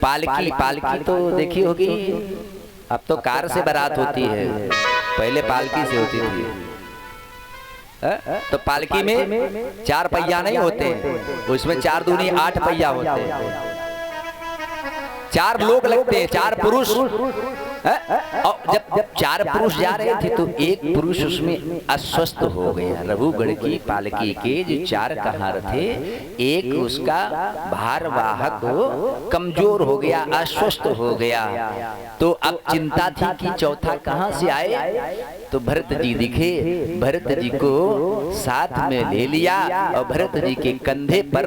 पालकी पालकी तो देखी होगी, अब तो कार से बारात होती है, पहले पालकी से होती थी। तो पालकी में 4 पहिया नहीं होते, उसमें 4 दूनी 8 पहिया होते हैं। 4 लोग लगते हैं, 4 पुरुष। और जब 4 पुरुष जा रहे थे तो एक पुरुष उसमें अस्वस्थ हो गया। रघुगढ़ की पालकी के जो 4 कहार थे, एक उसका भारवाहक कमजोर हो गया, अस्वस्थ हो गया। तो अब चिंता थी कि चौथा कहां से आए। तो भरत जी दिखे, भरत जी को साथ में ले लिया और भरत जी के कंधे पर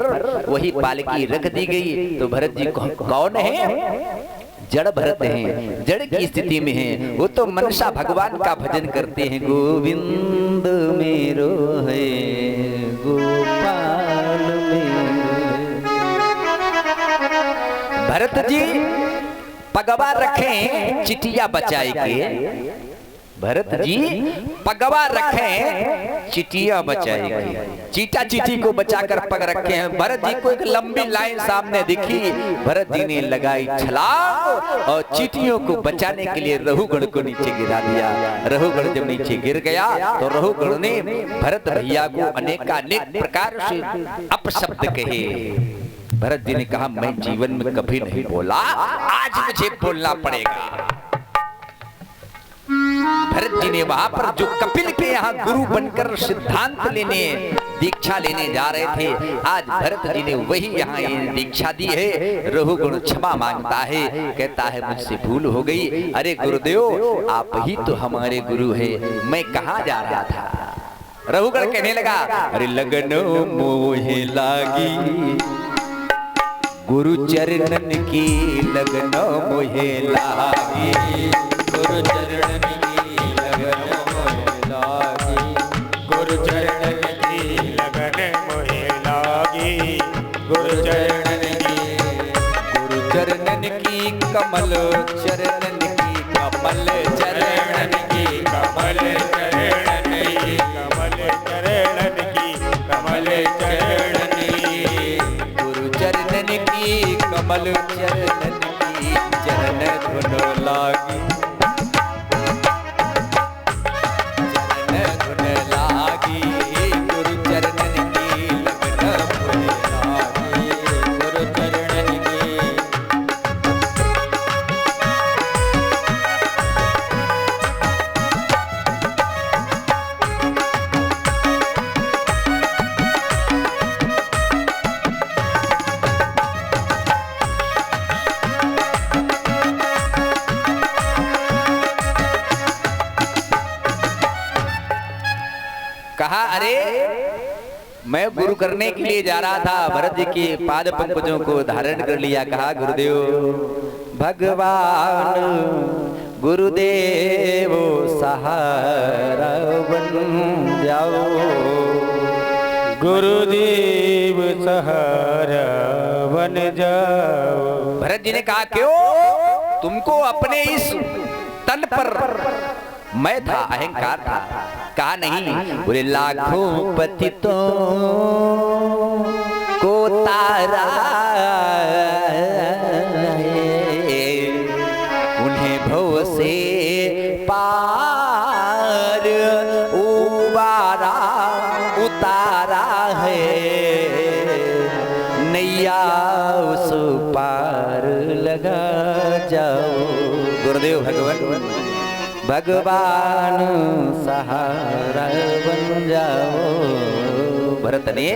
वही पालकी रख दी गई। तो भरत जी कौन है? जड़ भरत हैं, जड़ की स्थिति में हैं। वो तो मनसा भगवान का भजन करते हैं। गोविंद मेरो है, गोपाल मेरो। भरत जी पगवा रखें चिटिया बचाए के, भरत जी पगवा रखें चिटिया बचाएगी। चीटा चीटी को बचाकर पग रखे हैं। भरत जी को एक लंबी लाइन सामने दिखी, भरत जी ने लगाई छलांग और चीटियों को बचाने के लिए रघुगढ़ को नीचे गिरा दिया। रघुगढ़ जब नीचे गिर गया तो रघुगढ़ ने भरत भैया को अनेकानेक प्रकार से अपशब्द कहे। भरत जी ने कहा, मैं जीवन में कभी नहीं बोला, आज मुझे बोलना पड़ेगा। भरत जी ने वहां पर जो कपिल के यहाँ गुरु बनकर सिद्धांत लेने, दीक्षा लेने जा रहे थे, आज भरत जी ने वही यहाँ दीक्षा दी है। रघुगढ़ क्षमा मांगता है, कहता है मुझसे भूल हो गई। अरे गुरुदेव, आप ही तो हमारे गुरु है, मैं कहाँ जा रहा था। रघुगढ़ कहने लगा, अरे लगन मोहे लागी गुरु चरणन की, लगन मोहे लागी गुरु चरणन की, लगन मोहे लागी गुरु चरणन की, लगन मोहे लागी गुरु चरणन की। गुरु चरणन की कमल चरणन की, कमल चरणन की, कमल चरणन की, कमल चरणन की, कमल चरणन की। गुरु चरणन की कमल चरणन की, चरण धुन लागी कहा, अरे मैं गुरु करने के लिए जा रहा था। भरत जी के पाद पंकजों को धारण कर लिया। कहा, गुरुदेव भगवान गुरुदेव सहारा बन जाओ, गुरुदेव सहारा बन जाओ। भरत जी ने कहा, क्यों? तुमको अपने इस तन पर मैं था, अहंकार था। कहा नहीं, बोले लाखों पतितों को तारा है, उन्हें भव से पार उबारा उतारा है, नैया उस पार लगा जाओ। गुरुदेव भगवान भगवान सहारा बन जाओ। भरत ने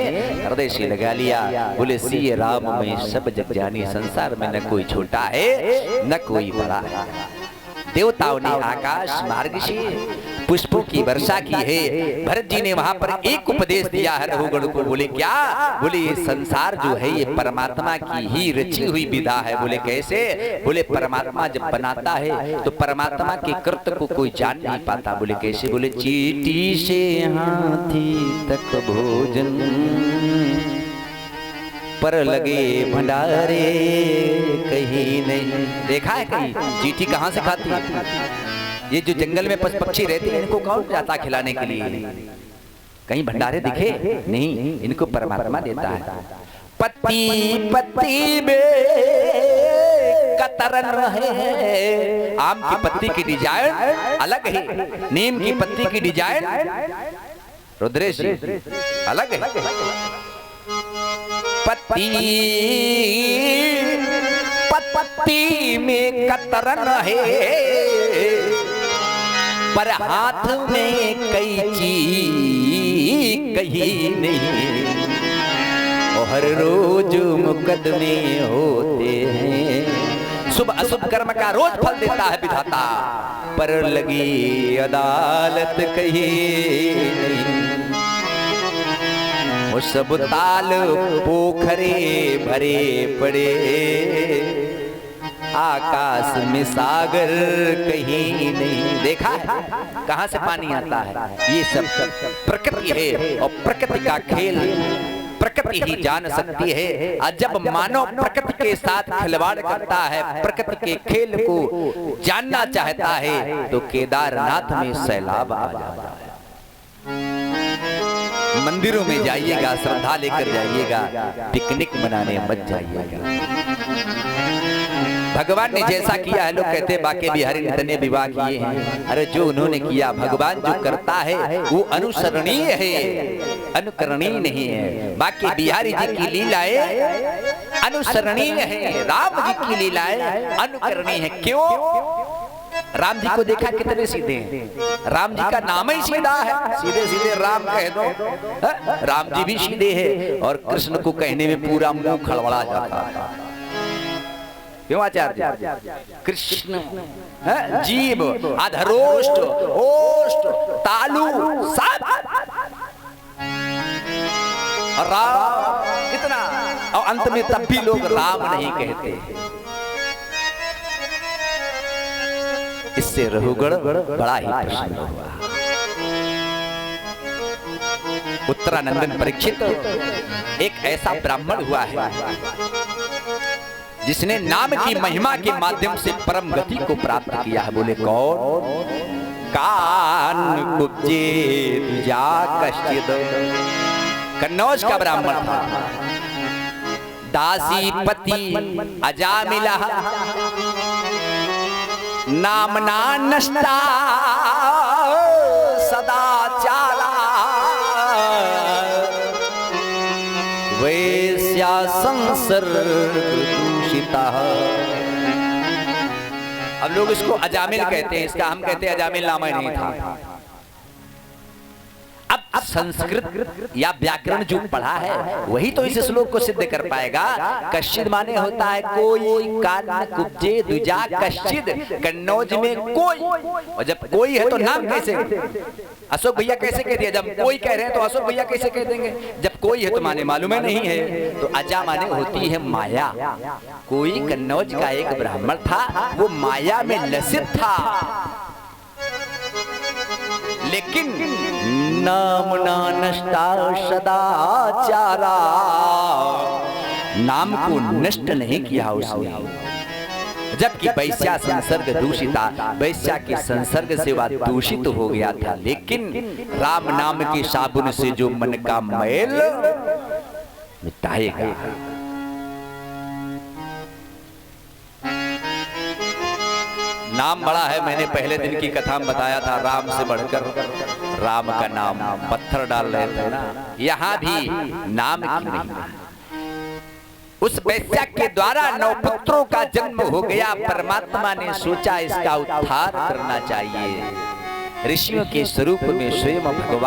हृदय से लगा लिया। बोले, सिय राम में सब जग जानी, संसार में न कोई छोटा है न कोई बड़ा है। देवताओं ने आकाश मार्ग से पुष्पों की वर्षा की है। भरत जी ने वहां पर एक उपदेश दिया है रघुगढ़ को। बोले, क्या? बोले, ये संसार जो है ये परमात्मा की ही रची हुई विधा है। बोले, कैसे? बोले, परमात्मा जब बनाता है तो परमात्मा के कृत्य को कोई जान नहीं पाता। बोले, कैसे? बोले, चींटी से हाथी तक भोजन पर लगे भंडारे कहीं नहीं। देखा है कहीं चींटी कहाँ से खाती है? ये जो जंगल में पशु पक्षी रहते हैं, इनको कौन जाता खिलाने के लिए? कहीं भंडारे दिखे? नहीं, इनको परमात्मा देता है। पत्ती पत्ती में कतरन है। आम की पत्ती की डिजाइन अलग है, नीम की पत्ती की डिजाइन रुद्रेश जी अलग है। पत्ती में कतरन है, पर हाथ में कैंची कहीं नहीं। और हर रोज मुकदमे होते हैं, शुभ अशुभ कर्म का रोज फल देता है विधाता, पर लगी अदालत कहीं नहीं। वो सब ताल पोखरे भरे पड़े, आकाश में सागर कहीं नहीं। देखा है कहां से पानी आता है? ये सब प्रकृति है, और प्रकृति का खेल प्रकृति ही जान सकती है। और जब मानव प्रकृति के साथ खिलवाड़ करता है, प्रकृति के खेल को जानना चाहता है, तो केदारनाथ में सैलाब आ जाता है। मंदिरों में जाइएगा, श्रद्धा लेकर जाइएगा, पिकनिक मनाने मत जाइएगा। भगवान ने जैसा किया है, लोग कहते हैं बाके बिहारी ने इतने विवाह किए हैं। अरे जो उन्होंने किया, भगवान जो करता है वो अनुसरणीय है, अनुकरणीय नहीं है। बाकी बिहारी जी की लीलाएं अनुसरणीय है, राम जी की लीलाएं अनुकरणीय है। क्यों? राम जी को देखा कितने सीधे हैं, राम जी का नाम ही सीधा है, सीधे सीधे राम कह दो। राम जी भी सीधे हैं, और कृष्ण को कहने में पूरा मुंह खड़बड़ा जाता है। क्यों आचार्य? कृष्ण जीव, अधरोष्ट, ओष्ट, तालु सब, और राम कितना, और अंत में तब भी लोग राम नहीं कहते। इससे रघुगण बड़ा ही प्रसन्न हुआ। उत्तरानंदन परीक्षित एक ऐसा ब्राह्मण हुआ है जिसने नाम की महिमा के माध्यम से परम गति को प्राप्त किया है। बोले कौन? कान कुब्जे दुजा कश्चिद, कन्नौज का ब्राह्मण था। दासीपति अजामिला नामना नष्टा सदाचारा, वैश्या संसर्ग दूषिता। अब लोग इसको अजामिल कहते हैं, इसका हम कहते हैं अजामिल नामा नहीं था। अब संस्कृत या व्याकरण जो पढ़ा है वही तो इस श्लोक को सिद्ध कर पाएगा। कश्चिद माने होता है कोई, कान कुब्जे दुजा कश्चिद, कन्नौज में कोई। और जब कोई है तो नाम कैसे? अशोक भैया कैसे कह दिया? जब कोई कह रहे हैं तो अशोक भैया कैसे कह देंगे? जब कोई है तो माने मालूम है नहीं है। तो अजा माने होती है माया। कोई कन्नौज का एक ब्राह्मण था, वो माया में लसित था, लेकिन नाम ना नष्टा सदाचारा, नाम को नष्ट नहीं किया उसने। जबकि वैश्या संसर्ग दूषिता, वैश्या के संसर्ग से वह दूषित हो गया था, लेकिन राम नाम के साबुन से जो मन का मैल मिटाएगा। नाम बड़ा है। मैंने पहले दिन की कथा में बताया था, राम से बढ़कर राम का नाम पत्थर डाल रहे थे ना, यहाँ भी नाम की नहीं। उस वैश्या के द्वारा 9 पुत्रों का जन्म हो गया। परमात्मा ने सोचा इसका उद्धार करना चाहिए। ऋषियों के स्वरूप में स्वयं भगवान